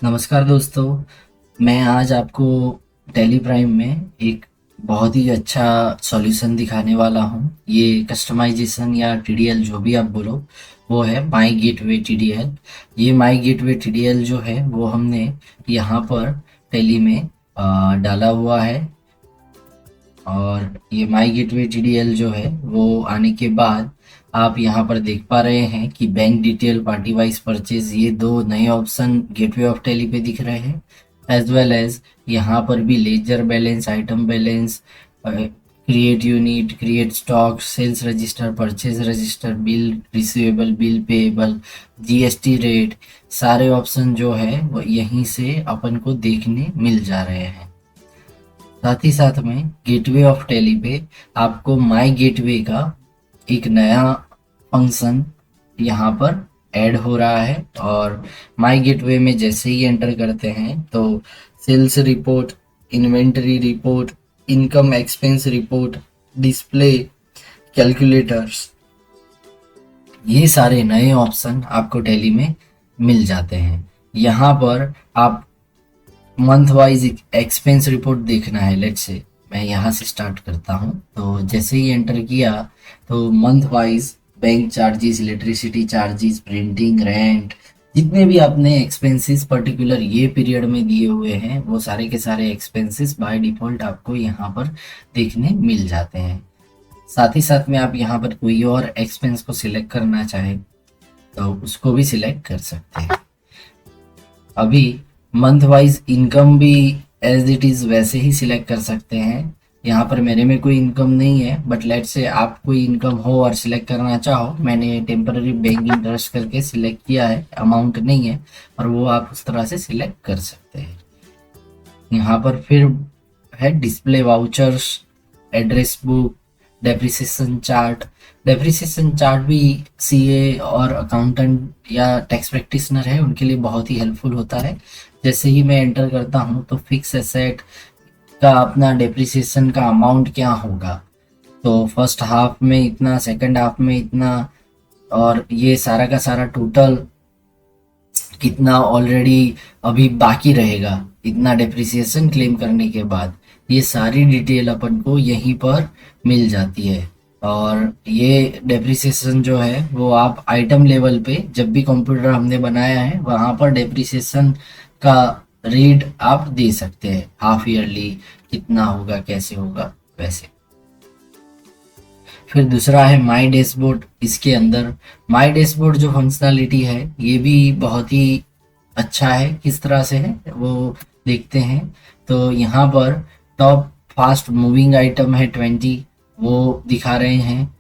नमस्कार दोस्तों। मैं आज आपको टेली प्राइम में एक बहुत ही अच्छा सॉल्यूशन दिखाने वाला हूँ। ये कस्टमाइजेशन या टीडीएल जो भी आप बोलो, वो है माई गेटवे टीडीएल। ये माई गेटवे टीडीएल जो है वो हमने यहाँ पर टेली में डाला हुआ है। और ये माई गेटवे टीडीएल जो है वो आने के बाद आप यहाँ पर देख पा रहे हैं कि bank detail, party wise purchase, ये दो नए ऑप्शन गेटवे ऑफ टेली पे दिख रहे हैं। एज वेल एज यहाँ पर भी ledger balance, item balance, create unit, create stock, sales register, purchase register, bill receivable, bill payable, GST rate, सारे ऑप्शन जो है वो यहीं से अपन को देखने मिल जा रहे हैं। साथ ही साथ में गेटवे ऑफ टेली पे आपको माई गेटवे का एक नया फंक्शन यहाँ पर ऐड हो रहा है। और माई गेटवे में जैसे ही एंटर करते हैं तो sales report, inventory report, income expense report, display, calculators, ये सारे नए ऑप्शन आपको टेली में मिल जाते हैं। यहाँ पर आप मंथ वाइज एक्सपेंस रिपोर्ट देखना है। लेट्स से मैं यहाँ से स्टार्ट करता हूँ। तो जैसे ही एंटर किया तो month wise bank charges, electricity charges, printing, rent, जितने भी आपने एक्सपेंसेस पर्टिकुलर ये पीरियड में दिए हुए हैं वो सारे के सारे एक्सपेंसेस बाय डिफॉल्ट आपको यहाँ पर देखने मिल जाते हैं। साथ ही साथ में आप यहाँ पर कोई और एक्सपेंस को सिलेक्ट करना चाहें तो उसको भी सिलेक्ट कर सकते हैं। अभी मंथ वाइज इनकम भी एज इट इज़ वैसे ही सिलेक्ट कर सकते हैं। यहाँ पर मेरे में कोई इनकम नहीं है, बट लेट से आप कोई इनकम हो और सिलेक्ट करना चाहो। मैंने टेम्पररी बैंक इंटरेस्ट करके सिलेक्ट किया है, अमाउंट नहीं है, और वो आप उस तरह से सिलेक्ट कर सकते हैं। यहाँ पर फिर है display vouchers, address book, depreciation chart. Depreciation chart भी सीए और अकाउंटेंट या टैक्स प्रैक्टिशनर है उनके लिए बहुत ही हेल्पफुल होता है। जैसे ही मैं एंटर करता हूँ तो फिक्स एसेट का अपना डेप्रिसिएशन का अमाउंट क्या होगा, तो फर्स्ट हाफ में इतना, सेकंड हाफ में इतना, और ये सारा का सारा टोटल कितना ऑलरेडी अभी बाकी रहेगा इतना डेप्रिसिएशन क्लेम करने के बाद, ये सारी डिटेल अपन को यहीं पर मिल जाती है। और ये डेप्रिसिएशन जो है वो आप आइटम लेवल पे जब भी कंप्यूटर हमने बनाया है वहाँ पर डेप्रिसिएशन का रेट आप दे सकते हैं, हाफ ईयरली कितना होगा, कैसे होगा वैसे। फिर दूसरा है माई डैशबोर्ड। इसके अंदर माई डैशबोर्ड जो फंक्शनैलिटी है ये भी बहुत ही अच्छा है। किस तरह से है वो देखते हैं। तो यहाँ पर टॉप फास्ट मूविंग आइटम है 20, वो दिखा रहे हैं।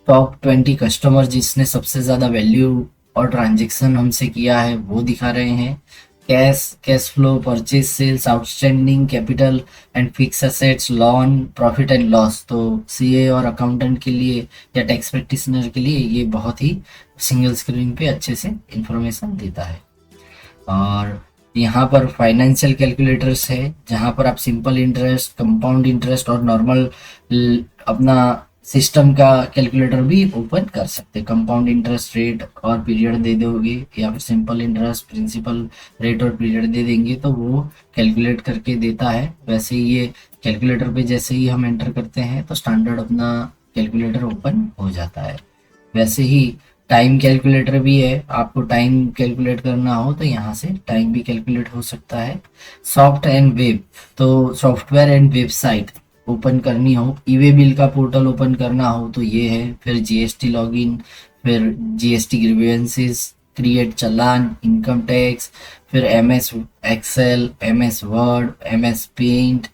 टॉप 20 कस्टमर जिसने सबसे ज़्यादा वैल्यू और ट्रांजेक्शन हमसे किया है वो दिखा रहे हैं। Cash flow, purchase, sales, outstanding, capital and fix assets, loan, profit and loss. तो सीए और अकाउंटेंट के लिए या टैक्स प्रैक्टिशनर के लिए ये बहुत ही सिंगल स्क्रीन पे अच्छे से इंफॉर्मेशन देता है। और यहाँ पर फाइनेंशियल कैलकुलेटर्स है जहाँ पर आप सिंपल इंटरेस्ट, कंपाउंड इंटरेस्ट और नॉर्मल अपना सिस्टम का कैलकुलेटर भी ओपन कर सकते हैं। कंपाउंड इंटरेस्ट रेट और पीरियड दे दोगे या फिर सिंपल इंटरेस्ट, प्रिंसिपल रेट और पीरियड दे देंगे तो वो कैलकुलेट करके देता है। वैसे ही ये कैलकुलेटर पे जैसे ही हम एंटर करते हैं तो स्टैंडर्ड अपना कैलकुलेटर ओपन हो जाता है। वैसे ही टाइम कैलकुलेटर भी है, आपको टाइम कैलकुलेट करना हो तो यहाँ से टाइम भी कैलकुलेट हो सकता है। सॉफ्ट एंड वेब, तो सॉफ्टवेयर एंड वेबसाइट ओपन करनी हो, ई वे बिल का पोर्टल ओपन करना हो तो ये है। फिर जीएसटी लॉगिन, फिर जीएसटी ग्रीवेंसेस, क्रिएट चालान, इनकम टैक्स, फिर MS Excel, MS Word, MS Paint,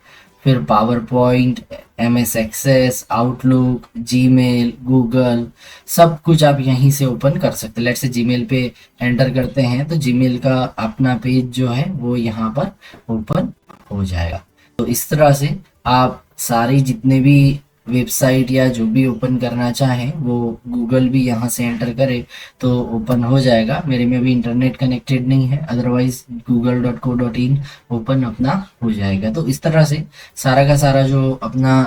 फिर PowerPoint, MS Access, Outlook, Gmail, Google, सब कुछ आप यहीं से ओपन कर सकते हैं। लेट्स से जीमेल पे एंटर करते हैं तो जीमेल का अपना पेज जो है वो यहाँ पर ओपन हो जाएगा। तो इस तरह से आप सारी जितने भी वेबसाइट या जो भी ओपन करना चाहें वो गूगल भी यहाँ से एंटर करे तो ओपन हो जाएगा। मेरे में अभी इंटरनेट कनेक्टेड नहीं है, अदरवाइज google.co.in ओपन अपना हो जाएगा। तो इस तरह से सारा का सारा जो अपना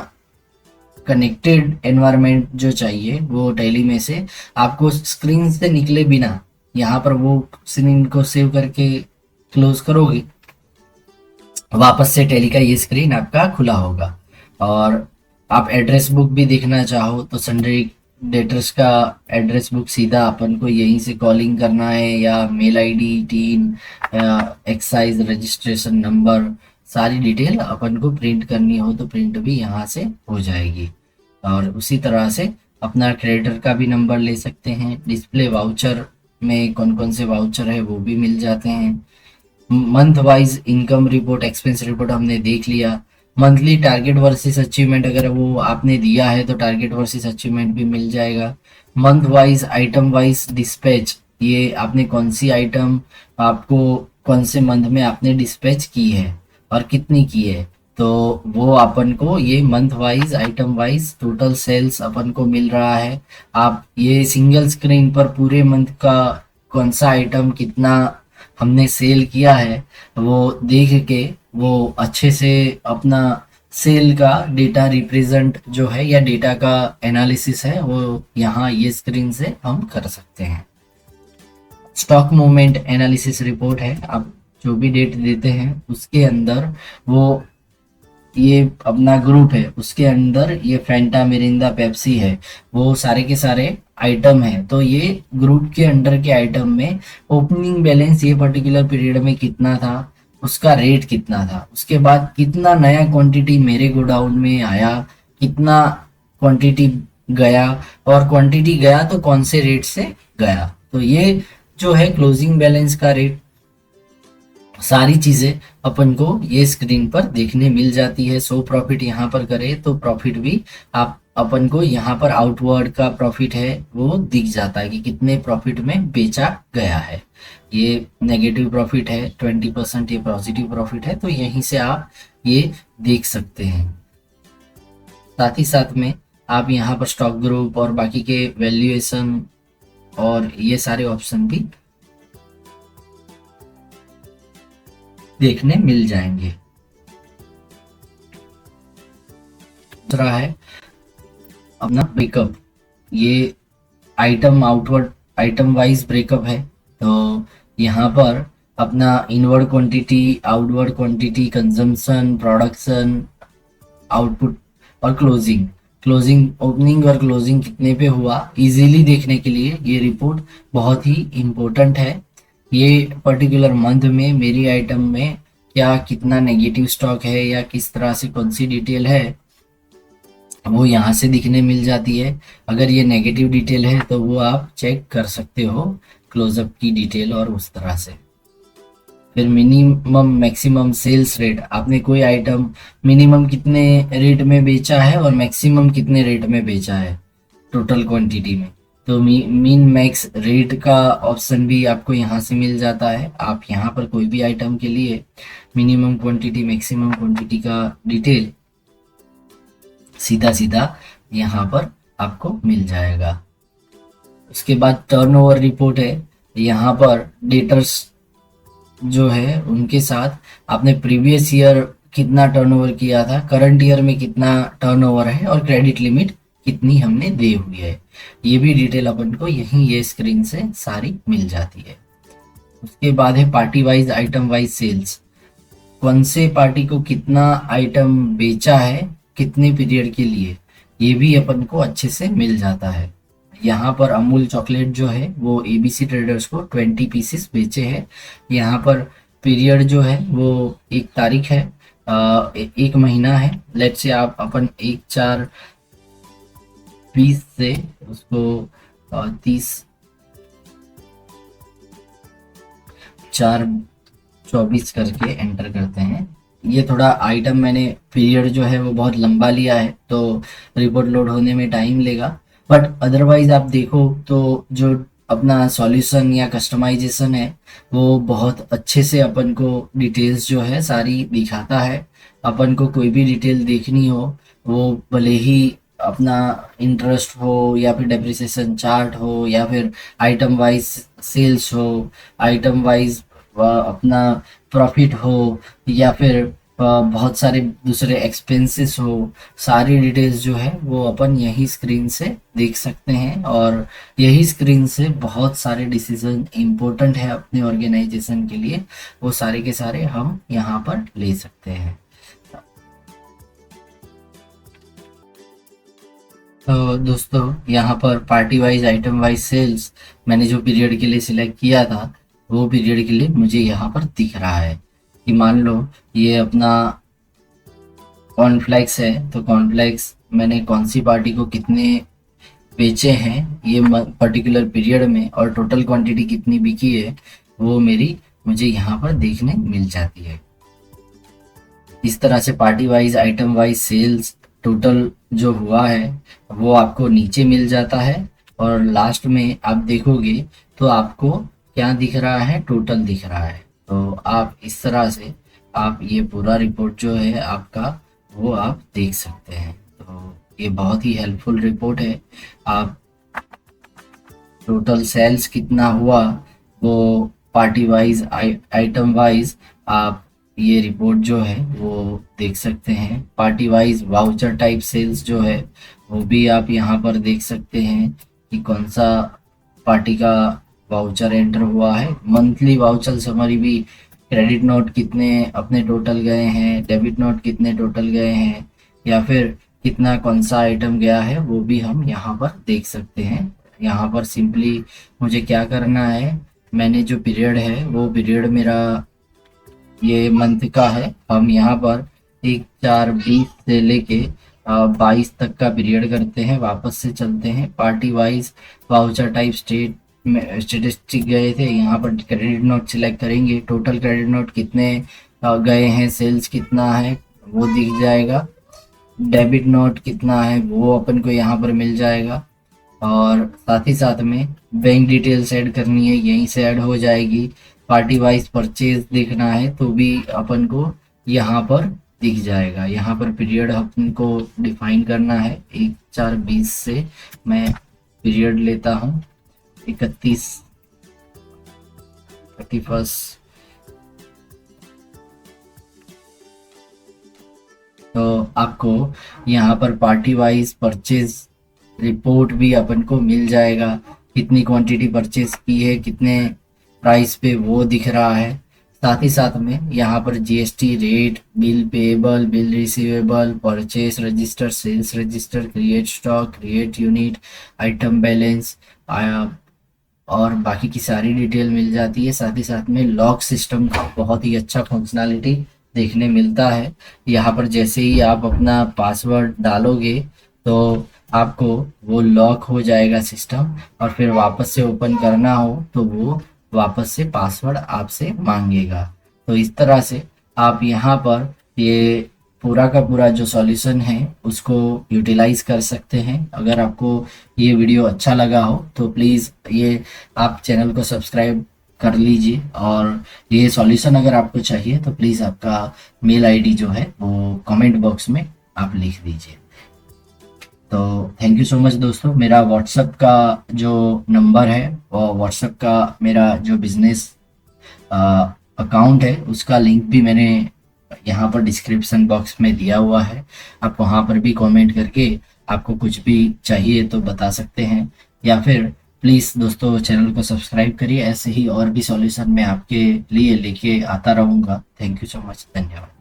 कनेक्टेड एनवायरनमेंट जो चाहिए वो टैली में से आपको स्क्रीन से निकले बिना यहाँ पर वो स्क्रीन को सेव करके क्लोज करोगे, वापस से टैली का ये स्क्रीन आपका खुला होगा। और आप एड्रेस बुक भी देखना चाहो तो सन्ड्री डेटर्स का एड्रेस बुक सीधा अपन को यहीं से कॉलिंग करना है, या mail ID, TIN, excise registration number, सारी डिटेल अपन को प्रिंट करनी हो तो प्रिंट भी यहाँ से हो जाएगी। और उसी तरह से अपना क्रेडिटर का भी नंबर ले सकते हैं। डिस्प्ले वाउचर में कौन कौन से वाउचर है वो भी मिल जाते हैं। Month wise income report, expense report हमने देख लिया। मंथली टारगेट वर्सेस अचीवमेंट अगर वो आपने दिया है तो टारगेट वर्सेस अचीवमेंट भी मिल जाएगा। Month wise, item wise dispatch, ये आपने कौन सी आइटम आपको कौन से मंथ में आपने डिस्पैच की है और कितनी की है, तो वो अपन को ये month wise, item wise total sales अपन को मिल रहा है। आप ये सिंगल स्क्रीन पर पूरे मंथ का कौन सा आइटम कितना हमने सेल किया है वो देख के वो अच्छे से अपना सेल का डेटा रिप्रेजेंट जो है या डेटा का एनालिसिस है वो यहाँ ये स्क्रीन से हम कर सकते हैं। स्टॉक मूवमेंट एनालिसिस रिपोर्ट है, आप जो भी डेट देते हैं उसके अंदर वो ये अपना ग्रुप है, उसके अंदर ये फैंटा, मिरिंदा, पेप्सी है, वो सारे के सारे आइटम है। तो ये ग्रुप के अंडर के आइटम में ओपनिंग बैलेंस ये पर्टिकुलर पीरियड में कितना था, उसका रेट कितना था, उसके बाद कितना नया क्वांटिटी मेरे गोडाउन में आया, कितना क्वांटिटी गया, और क्वांटिटी गया तो कौन से रेट से गया। तो ये जो है क्लोजिंग बैलेंस का रेट, सारी चीजें अपन को ये स्क्रीन पर देखने मिल जाती है। सो प्रॉफिट यहाँ पर करे तो प्रॉफिट भी आप अपन को यहाँ पर आउटवर्ड का प्रॉफिट है वो दिख जाता है कि कितने प्रॉफिट में बेचा गया है। ये नेगेटिव प्रॉफिट है 20%, ये पॉजिटिव प्रॉफिट है, तो यहीं से आप ये देख सकते हैं। साथ ही साथ में आप यहाँ पर स्टॉक ग्रुप और बाकी के वैल्यूएशन और ये सारे ऑप्शन भी देखने मिल जाएंगे। दूसरा है अपना ब्रेकअप, ये item outward item wise breakup है। तो यहाँ पर अपना inward quantity, outward quantity, consumption, production, output और क्लोजिंग, ओपनिंग और क्लोजिंग कितने पे हुआ, इजीली देखने के लिए ये रिपोर्ट बहुत ही इम्पोर्टेंट है। ये पर्टिकुलर मंथ में मेरी आइटम में क्या कितना नेगेटिव स्टॉक है या किस तरह से कौन सी डिटेल है वो यहाँ से दिखने मिल जाती है। अगर ये नेगेटिव डिटेल है तो वो आप चेक कर सकते हो क्लोजअप की डिटेल और उस तरह से। फिर मिनिमम मैक्सिमम सेल्स रेट, आपने कोई आइटम मिनिमम कितने रेट में बेचा है और मैक्सिमम कितने रेट में बेचा है टोटल क्वांटिटी में, तो मीन मैक्स रेट का ऑप्शन भी आपको यहाँ से मिल जाता है। आप यहाँ पर कोई भी आइटम के लिए मिनिमम क्वांटिटी, मैक्सिमम क्वांटिटी का डिटेल सीधा सीधा यहाँ पर आपको मिल जाएगा। उसके बाद टर्नओवर रिपोर्ट है, यहाँ पर डेटर्स जो है उनके साथ आपने प्रीवियस ईयर कितना टर्नओवर किया था, करंट ईयर में कितना टर्नओवर है और क्रेडिट लिमिट कितनी हमने दे हुई है, ये भी डिटेल अपन को यहीं ये स्क्रीन से सारी मिल जाती है। उसके बाद है party wise, item wise sales, कौन से पार्टी को कितना आइटम बेचा है कितने पीरियड के लिए, ये भी अपन को अच्छे से मिल जाता है। यहाँ पर अमूल चॉकलेट जो है वो एबीसी ट्रेडर्स को 20 पीसेस बेचे हैं। यहाँ पर पीरियड जो है वो एक तारीख है, एक महीना है। लेट से आप अपन 1/4/20 से उसको 30/4/24 करके एंटर करते हैं। ये थोड़ा आइटम मैंने पीरियड जो है वो बहुत लंबा लिया है तो रिपोर्ट लोड होने में टाइम लेगा, बट अदरवाइज आप देखो तो जो अपना सॉल्यूशन या कस्टमाइजेशन है वो बहुत अच्छे से अपन को डिटेल्स जो है सारी दिखाता है। अपन को कोई भी डिटेल देखनी हो वो भले ही अपना इंटरेस्ट हो या फिर डेप्रिसिएशन चार्ट हो या फिर आइटम वाइज सेल्स हो, आइटम वाइज अपना प्रॉफिट हो या फिर बहुत सारे दूसरे एक्सपेंसेस हो, सारी डिटेल्स जो है वो अपन यही स्क्रीन से देख सकते हैं। और यही स्क्रीन से बहुत सारे डिसीजन इम्पोर्टेंट है अपने ऑर्गेनाइजेशन के लिए, वो सारे के सारे हम यहाँ पर ले सकते हैं। तो दोस्तों यहाँ पर party wise item wise sales मैंने जो पीरियड के लिए सिलेक्ट किया था, वो पीरियड के लिए मुझे यहाँ पर दिख रहा है कि मान लो ये अपना कॉर्नफ्लेक्स है, तो कॉर्नफ्लेक्स मैंने कौन सी पार्टी को कितने बेचे हैं ये पर्टिकुलर पीरियड में, और टोटल क्वांटिटी कितनी बिकी है वो मेरी मुझे यहाँ पर देखने मिल जाती है। इस तरह से party wise item wise sales total जो हुआ है वो आपको नीचे मिल जाता है, और लास्ट में आप देखोगे तो आपको क्या दिख रहा है, टोटल दिख रहा है। तो आप इस तरह से आप ये पूरा रिपोर्ट जो है आपका वो आप देख सकते हैं। तो ये बहुत ही हेल्पफुल रिपोर्ट है। आप टोटल सेल्स कितना हुआ वो पार्टी वाइज आइटम वाइज आप ये रिपोर्ट जो है वो देख सकते हैं। Party wise voucher type sales जो है वो भी आप यहाँ पर देख सकते हैं कि कौन सा पार्टी का वाउचर एंटर हुआ है। मंथली वाउचर समरी भी, क्रेडिट नोट कितने अपने टोटल गए हैं, डेबिट नोट कितने टोटल गए हैं, या फिर कितना कौन सा आइटम गया है वो भी हम यहाँ पर देख सकते हैं। यहाँ पर सिंपली मुझे क्या करना है, मैंने जो पीरियड है वो पीरियड मेरा ये मंथ का है। हम यहाँ पर 1/4/20 से लेके 22 तक का पीरियड करते हैं, वापस से चलते हैं। Party wise voucher type state में स्टेटिस्टिक गए थे, यहाँ पर क्रेडिट नोट सिलेक्ट करेंगे, टोटल क्रेडिट नोट कितने गए हैं, सेल्स कितना है वो दिख जाएगा, डेबिट नोट कितना है वो अपन को यहाँ पर मिल जाएगा, और साथ ही साथ में बैंक डिटेल्स ऐड करनी है यहीं से ऐड हो जाएगी। पार्टी वाइज परचेज देखना है तो भी अपन को यहाँ पर दिख जाएगा। यहाँ पर पीरियड अपन को डिफाइन करना है, 1/4/20 से मैं पीरियड लेता हूँ 31। तो आपको यहाँ पर पार्टी वाइज परचेज रिपोर्ट भी अपन को मिल जाएगा, कितनी क्वांटिटी परचेज की है, कितने प्राइस पे वो दिख रहा है। साथ ही साथ में यहाँ पर GST rate, bill payable, bill receivable, purchase register, sales register, create stock, create unit, item balance और बाकी की सारी डिटेल मिल जाती है। साथ ही साथ में लॉक सिस्टम का बहुत ही अच्छा फंक्शनैलिटी देखने मिलता है। यहाँ पर जैसे ही आप अपना पासवर्ड डालोगे तो आपको वो लॉक हो जाएगा सिस्टम, और फिर वापस से ओपन करना हो तो वो वापस से पासवर्ड आपसे मांगेगा। तो इस तरह से आप यहाँ पर ये पूरा का पूरा जो सॉल्यूशन है उसको यूटिलाइज कर सकते हैं। अगर आपको ये वीडियो अच्छा लगा हो तो प्लीज़ ये आप चैनल को सब्सक्राइब कर लीजिए, और ये सॉल्यूशन अगर आपको चाहिए तो प्लीज़ आपका मेल आईडी जो है वो कमेंट बॉक्स में आप लिख दीजिए। तो थैंक यू सो मच दोस्तों। मेरा व्हाट्सएप का जो नंबर है और व्हाट्सएप का मेरा जो बिजनेस अकाउंट है उसका लिंक भी मैंने यहाँ पर डिस्क्रिप्शन बॉक्स में दिया हुआ है। आप वहाँ पर भी कमेंट करके आपको कुछ भी चाहिए तो बता सकते हैं, या फिर प्लीज़ दोस्तों चैनल को सब्सक्राइब करिए। ऐसे ही और भी सॉल्यूशन मैं आपके लिए लेके आता रहूँगा। थैंक यू सो मच, धन्यवाद।